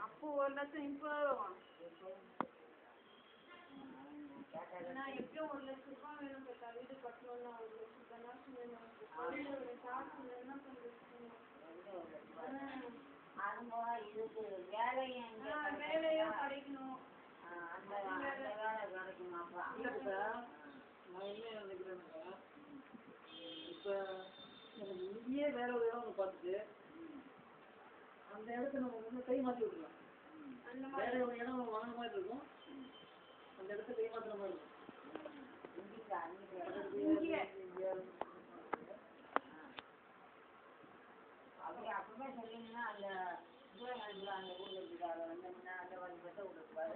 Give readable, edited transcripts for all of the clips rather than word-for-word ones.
அப்போ 1 லட்சம் இப்போ நான் எப்படியும் 1 லட்சம் ரூபாய் வேணும் வீடு கட்டணும்னா 1 லட்சம் காசு வேணும் காசு வேணும்னா வேலையும் கிடைக்கணும். இப்ப இங்கேயே வேற ஒரு இடம் பார்த்துட்டு அந்த இடத்த நம்ம வந்து கை மாற்றி விட்டுலாம். வேற ஒரு இடம் வாங்குற மாதிரி இருக்கும், அந்த இடத்த கை மாற்றுற மாதிரி இருக்கும். அப்பவே சொல்லிங்கன்னா அந்த அந்த ஊர்ல இருக்காரு வந்து அந்த ஒரு பெட்ட விட்டுருப்பாரு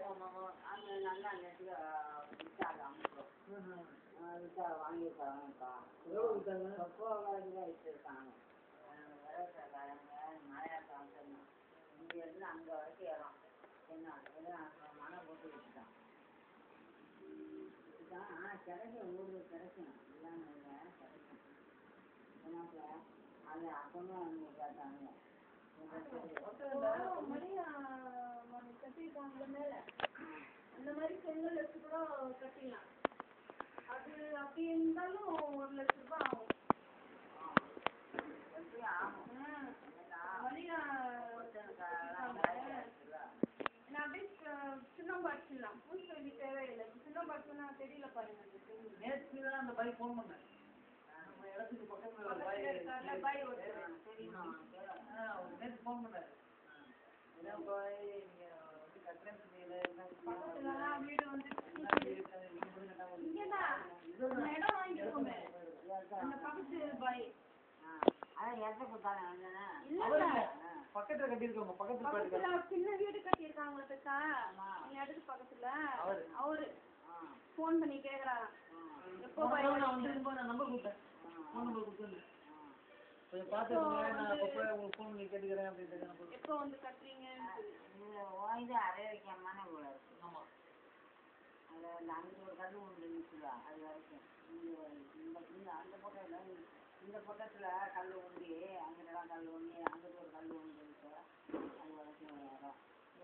அங்க நல்லா அந்த இடத்துல விட்டாங்க விட்டா வாங்கியிருக்காங்கப்பா. சொப்போ தான் வச்சிருக்காங்க. மலையாளம் இங்க இருந்து அங்க வரைக்கும் இடம் என்ன மனை போட்டு வச்சுட்டான். கிடைக்கும் ஊருக்கு கிடைக்கும் இல்லாம இல்லை கிடைக்கும். ஏன்னாப்ப அது அப்பவே அவங்க கேட்டாங்க கட்டிருக்காங்க மேல அந்த மாதிரி செங்கல் வச்சு கூட கட்டிடலாம். அது அப்படி இருந்தாலும் 1 லட்சம் ரூபாய் ஆகும். நான் அப்படியே சுண்ணாம்பு அடிச்சிடலாம். பூசி சொல்லி தேவையில்லை. சுண்ணாம்பு அடிச்சுன்னா தெரியல பாருங்க. நேற்று தான் அந்த பைக் ஃபோன் பண்ணேன். இடத்துக்கு பக்கத்துல நேற்று ஃபோன் பண்ணாரு. வீடு வந்து இடம் வாங்கிக்கோங்க. அந்த பக்கத்து பாய் பக்கத்துல கட்டிருக்காங்க. பக்கத்துல சின்ன வீடு கட்டியிருக்காங்க. இடத்துக்கு பக்கத்துல அவரு போன் பண்ணி கேக்குறாராம். எப்போ நம்பர் கொடுத்தேன். ஃபோன் நம்பர் கொடுத்து கொஞ்சம் பார்த்து நான் அப்பப்போ உங்களுக்கு ஃபோன் பண்ணி கேட்டுக்கிறேன் அப்படின்னு. எப்போ வந்து கட்டுறீங்க? அரை வைக்காம கூட இருக்கு. ஆமா அதில் அங்கே ஒரு கல் ஒன்று நிற்குதா அது வரைக்கும் இந்த அந்த பக்கம் இந்த பக்கத்தில் கல் ஊண்டி அங்கிட்டலாம் கல் ஊண்டி அங்கிட்ட ஒரு கல் ஊண்டி இருக்கு. அது வரைக்கும் இடம்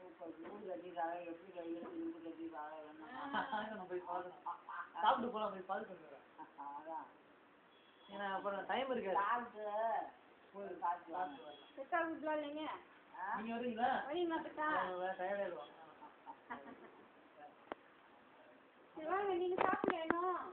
இப்போ வீடு கட்டிடுறாங்க. எப்படி வீடு கட்டிடுறாங்க போய் பார்க்கணும். சாப்பிட்டு போகலாம் போய் பார்த்து. அதான் ஏன்னா அப்புறம் டைம் இருக்கு. சாப்பிட்டு போய் பார்த்து செட்டா விடலாம் இல்லைங்க. நீங்க வரீங்களா? வரீங்களா பெட்டா? டயர்டாயிடுவோம். சரி வாங்க, நீங்க சாப்பிடணும்.